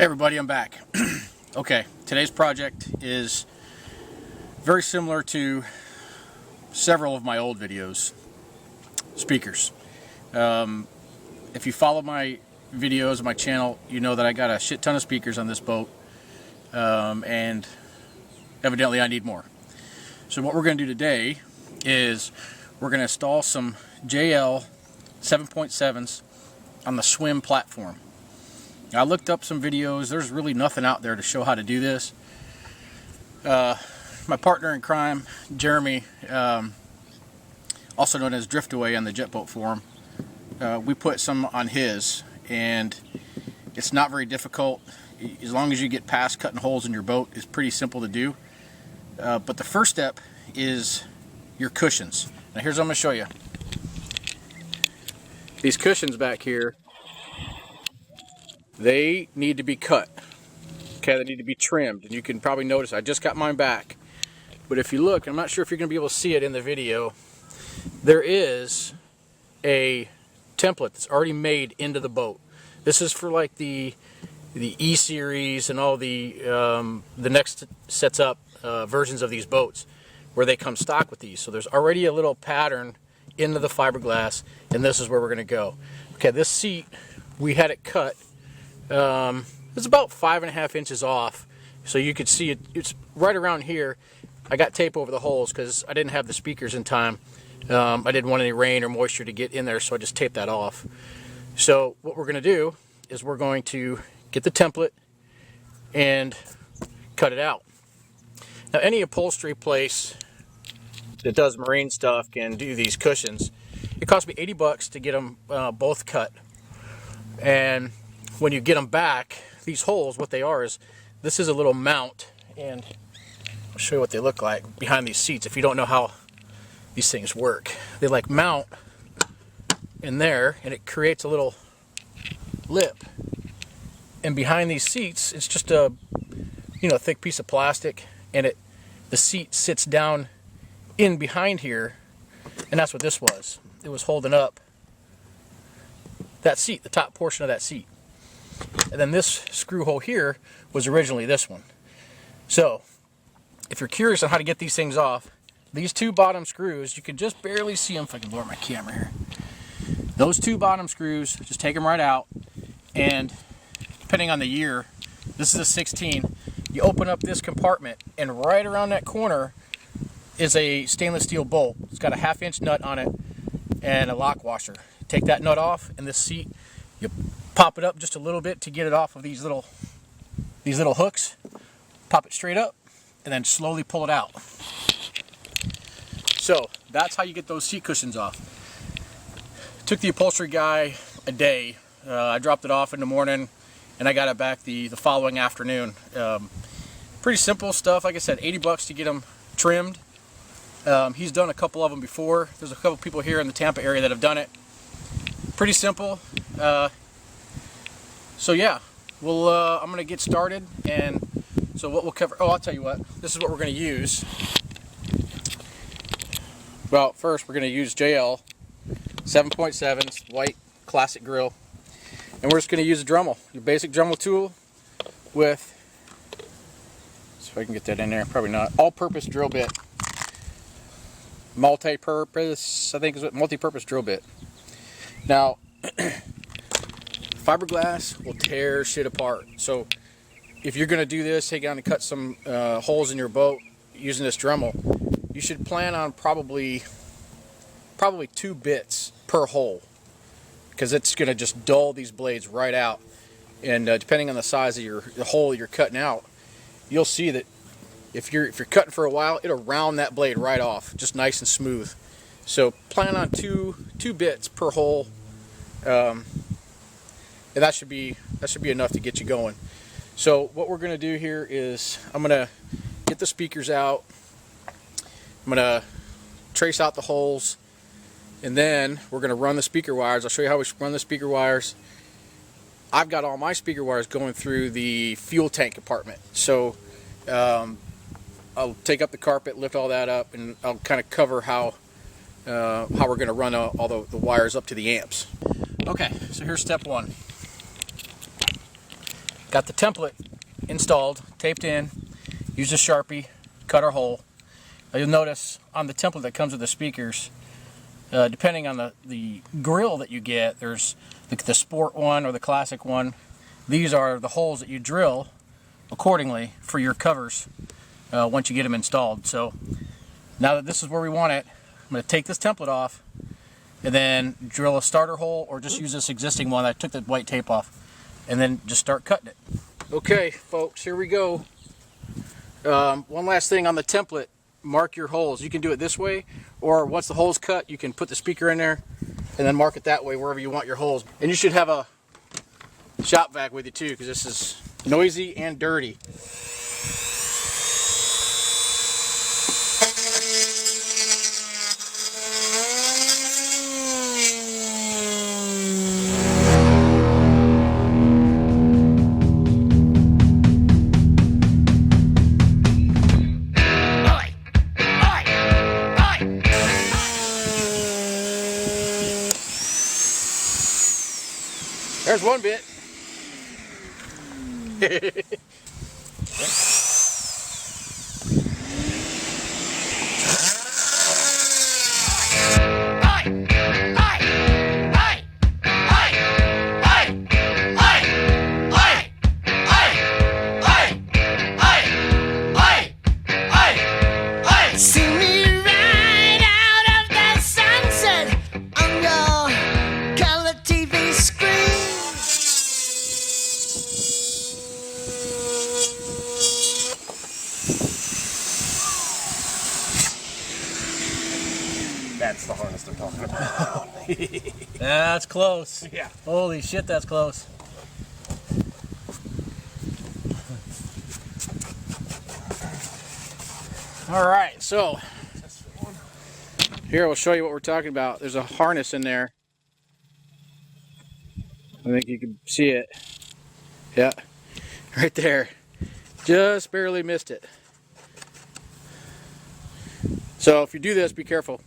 Hey everybody, I'm back. Okay, today's project is very similar to several of my old videos. Speakers. If you follow my videos on my channel, you know that I got a shit ton of speakers on this boat, and evidently I need more. So what we're going to do today is we're going to install some JL 7.7s on the swim platform. I looked up some videos. There's really nothing out there to show how to do this. My partner in crime, Jeremy, also known as Driftaway on the Jetboat forum, we put some on his, and it's not very difficult. As long as you get past cutting holes in your boat, it's pretty simple to do. But the first step is your cushions. Now here's what I'm going to show you. These cushions back here, they need to be cut. Okay, they need to be trimmed, and you can probably notice I just got mine back. But if you look, I'm not sure if you're going to be able to see it in the video, there is a template that's already made into the boat. This is for like the E series and all the next sets up versions of these boats where they come stock with these. So there's already a little pattern into the fiberglass, and this is where we're going to go. Okay, this seat, we had it cut. It's about 5.5 inches off, so you could see it. It's right around here. I got tape over the holes because I didn't have the speakers in time. I didn't want any rain or moisture to get in there, so I just taped that off. So what we're going to do is we're going to get the template and cut it out. Now, any upholstery place that does marine stuff can do these cushions. It cost me 80 bucks to get them both cut. And when you get them back, these holes, what they are is, this is a little mount, and I'll show you what they look like behind these seats if you don't know how these things work. They like mount in there, and it creates a little lip. And behind these seats, it's just a thick piece of plastic, and the seat sits down in behind here, and that's what this was. It was holding up that seat, the top portion of that seat. And then this screw hole here was originally this one. So if you're curious on how to get these things off, these two bottom screws, you can just barely see them. If I can lower my camera here, those two bottom screws, just take them right out, and depending on the year, this is a 16, you open up this compartment, and right around that corner is a stainless steel bolt. It's got a 1/2 inch nut on it and a lock washer. Take that nut off, and this seat, you pop it up just a little bit to get it off of these little hooks. Pop it straight up, and then slowly pull it out. So that's how you get those seat cushions off. Took the upholstery guy a day. I dropped it off in the morning, and I got it back the following afternoon. Pretty simple stuff. Like I said, 80 bucks to get them trimmed. He's done a couple of them before. There's a couple people here in the Tampa area that have done it. Pretty simple. So yeah, I'm going to get started, and so what we'll cover, I'll tell you what, this is what we're going to use. Well, first we're going to use JL 7.7s, white classic grill, and we're just going to use a Dremel, your basic Dremel tool with, see if I can get that in there, probably not, all-purpose drill bit. Multi-purpose, I think is what, multi-purpose drill bit. Now, fiberglass will tear shit apart. So if you're going to do this, take down and cut some holes in your boat using this Dremel, you should plan on probably 2 bits per hole, because it's going to just dull these blades right out. And depending on the size of the hole you're cutting out, you'll see that if you're cutting for a while, it'll round that blade right off, just nice and smooth. So plan on 2 bits per hole. And that should be enough to get you going. So what we're going to do here is I'm going to get the speakers out. I'm going to trace out the holes, and then we're going to run the speaker wires. I'll show you how we run the speaker wires. I've got all my speaker wires going through the fuel tank compartment. So I'll take up the carpet, lift all that up, and I'll kind of cover how we're going to run all the wires up to the amps. Okay, so here's step one. Got the template installed, taped in. Use a Sharpie, cut our hole. You'll notice on the template that comes with the speakers, depending on the grill that you get, there's the sport one or the classic one. These are the holes that you drill accordingly for your covers once you get them installed. So now that this is where we want it, I'm going to take this template off and then drill a starter hole, or just use this existing one. I took the white tape off, and then just start cutting it. Okay folks, here we go. One last thing on the template, mark your holes. You can do it this way, or once the hole's cut, you can put the speaker in there and then mark it that way wherever you want your holes. And you should have a shop vac with you too, because this is noisy and dirty. There's one bit. That's the harness they're talking about. That's close. Yeah. Holy shit, that's close. All right, so here we'll show you what we're talking about. There's a harness in there. I think you can see it. Yeah, right there. Just barely missed it. So if you do this, be careful.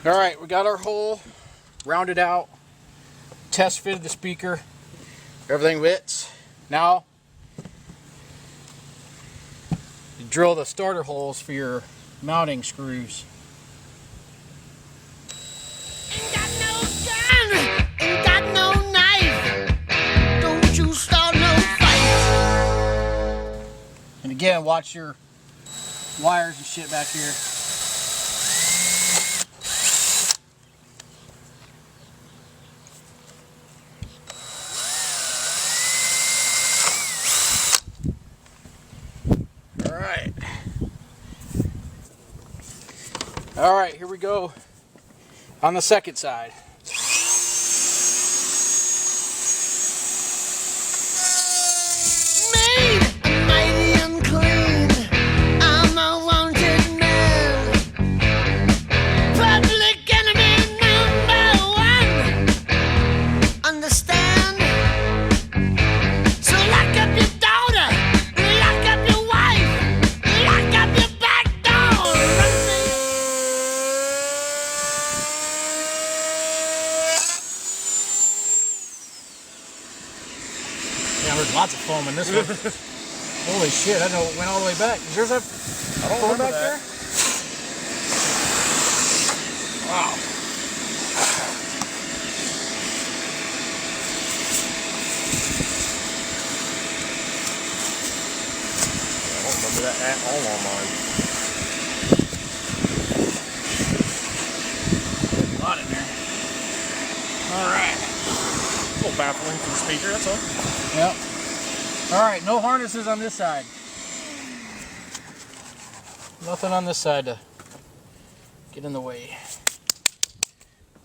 All right, we got our hole rounded out, test fitted the speaker, everything fits. Now, you drill the starter holes for your mounting screws. Ain't got no gun, ain't got no knife, don't you start no fight. And again, watch your wires and shit back here. All right, here we go on the second side. Made mighty unclean, I'm a wanted man. Public enemy #1, understand? So lock up your daughter, lock up your wife, lock up your back door. Yeah, there's lots of foam in this one. Holy shit, I know it went all the way back. Is yours a foam back there? Wow. I don't remember that at all on mine. A lot in there. All right. A little baffling for the speaker, that's all. Yep. All right, no harnesses on this side. Nothing on this side to get in the way.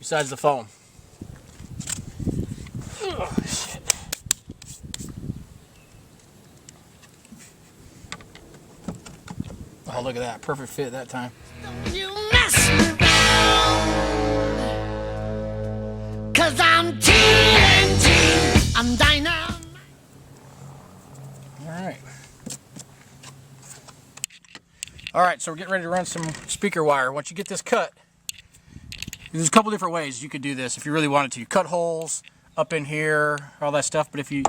Besides the foam. Oh, shit. Oh, look at that. Perfect fit that time. You mess me around, 'cause I'm TNT, I'm dynamite. All right, so we're getting ready to run some speaker wire. Once you get this cut, there's a couple different ways you could do this if you really wanted to. You cut holes up in here, all that stuff, but if you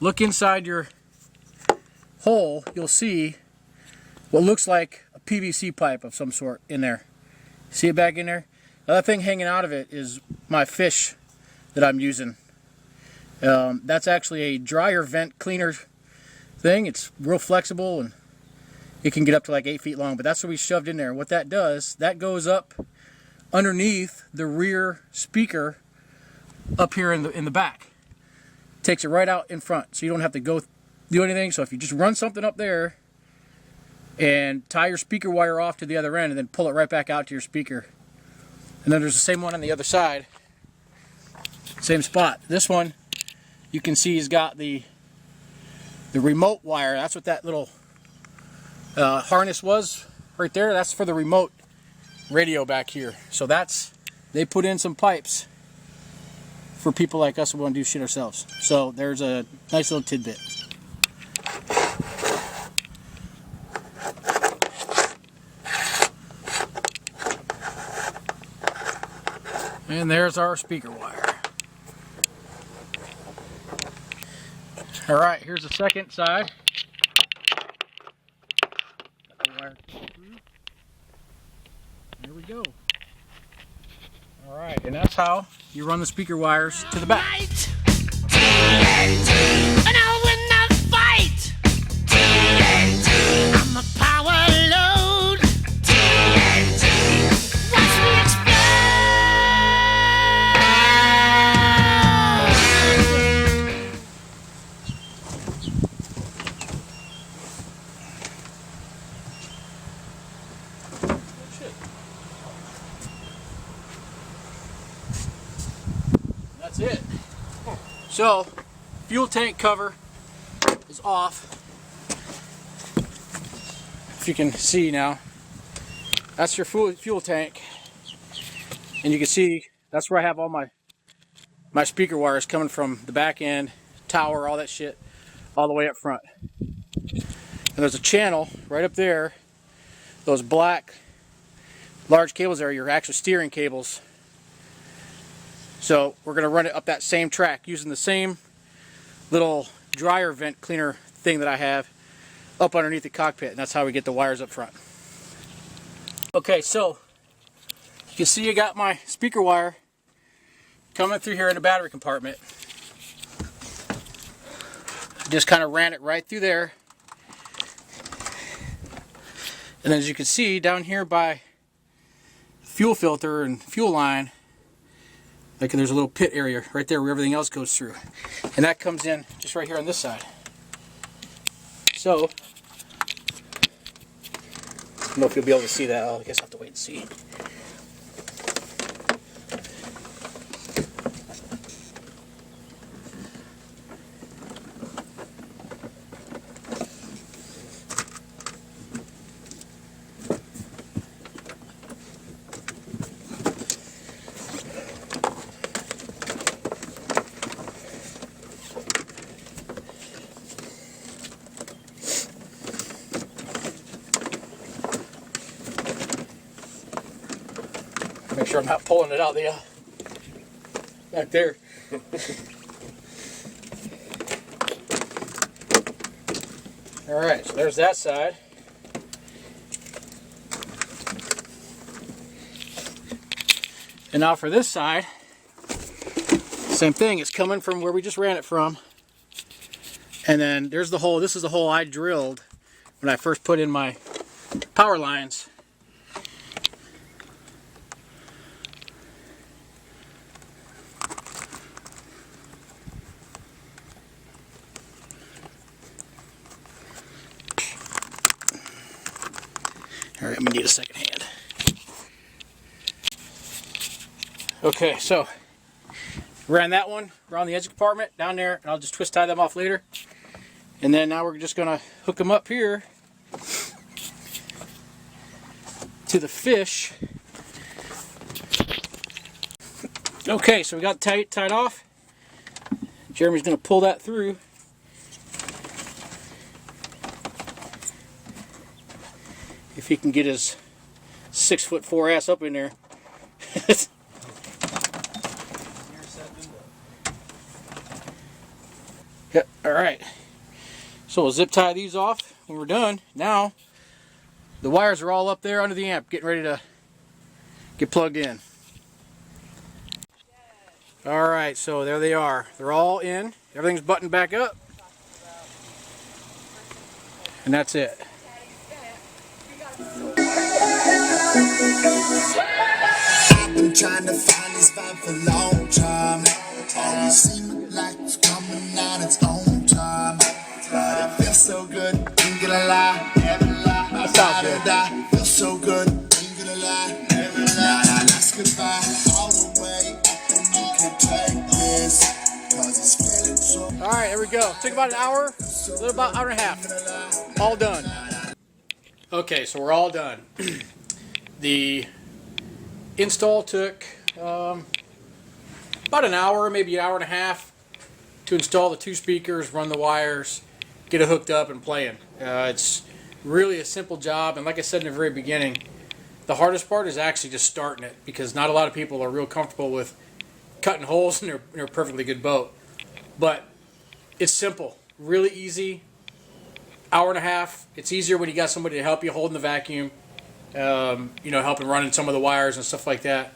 look inside your hole, you'll see what looks like a PVC pipe of some sort in there. See it back in there? The other thing hanging out of it is my fish that I'm using. That's actually a dryer vent cleaner thing. It's real flexible and it can get up to like 8 feet long, but that's what we shoved in there. What that does, that goes up underneath the rear speaker up here in the back. Takes it right out in front, so you don't have to go do anything. So if you just run something up there and tie your speaker wire off to the other end and then pull it right back out to your speaker. And then there's the same one on the other side. Same spot. This one, you can see has got the remote wire. That's what that little harness was right there. That's for the remote radio back here. So they put in some pipes for people like us who want to do shit ourselves. So there's a nice little tidbit. And there's our speaker wire. Alright, here's the second side. Got the wire through. There we go. Alright, and that's how you run the speaker wires to the back. TNT, and I'll win the fight. TNT, I'm a power load. TNT, watch me explode. That's it. So, fuel tank cover is off. If you can see now, that's your fuel tank. And you can see that's where I have all my speaker wires coming from the back end, tower, all that shit, all the way up front. And there's a channel right up there. Those black large cables there are your actual steering cables. So we're going to run it up that same track using the same little dryer vent cleaner thing that I have up underneath the cockpit, and that's how we get the wires up front. Okay, so you can see I got my speaker wire coming through here in the battery compartment. Just kind of ran it right through there. And as you can see down here by fuel filter and fuel line, like there's a little pit area right there where everything else goes through. And that comes in just right here on this side. So, I don't know if you'll be able to see that. I guess I'll have to wait and see. Make sure I'm not pulling it out the back there. Alright, so there's that side. And now for this side, same thing, it's coming from where we just ran it from. And then there's the hole. This is the hole I drilled when I first put in my power lines. Alright, I'm going to need a second hand. Okay, so ran that one around the edge compartment down there, and I'll just twist tie them off later. And then now we're just going to hook them up here to the fish. Okay, so we got tied off. Jeremy's going to pull that through. If he can get his 6'4" ass up in there. Yep. Alright, so we'll zip tie these off when we're done. Now, the wires are all up there under the amp, getting ready to get plugged in. Alright, so there they are. They're all in. Everything's buttoned back up. And that's it. I've been trying to find this vibe for a long time. Always seem like it's coming out its own time. But it feels so good, ain't gonna lie, never lie. That sounds good. Die. Feels so good, ain't gonna lie, never lie. Let's goodbye all the way, and you can take this, 'cause it's feeling so. Alright, there we go. Took about an hour, a little about an hour and a half. All done. Okay, so we're all done. The install took about an hour, maybe an hour and a half to install the 2 speakers, run the wires, get it hooked up and playing. It's really a simple job, and like I said in the very beginning, the hardest part is actually just starting it, because not a lot of people are real comfortable with cutting holes in their perfectly good boat. But it's simple, really easy. Hour and a half. It's easier when you got somebody to help you holding the vacuum, you know, helping running some of the wires and stuff like that.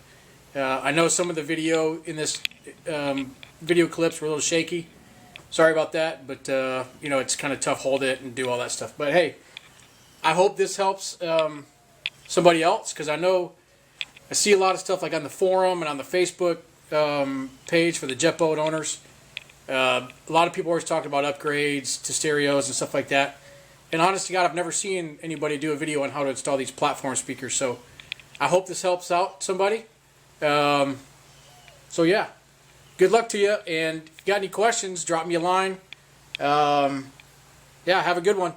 I know some of the video in this video clips were a little shaky. Sorry about that, but you know, it's kind of tough hold it and do all that stuff. But hey, I hope this helps somebody else, because I know I see a lot of stuff like on the forum and on the Facebook page for the Jetboat owners. A lot of people always talk about upgrades to stereos and stuff like that. And honest to God, I've never seen anybody do a video on how to install these platform speakers. So I hope this helps out somebody. So yeah, good luck to you. And if you got any questions, drop me a line. Yeah, have a good one.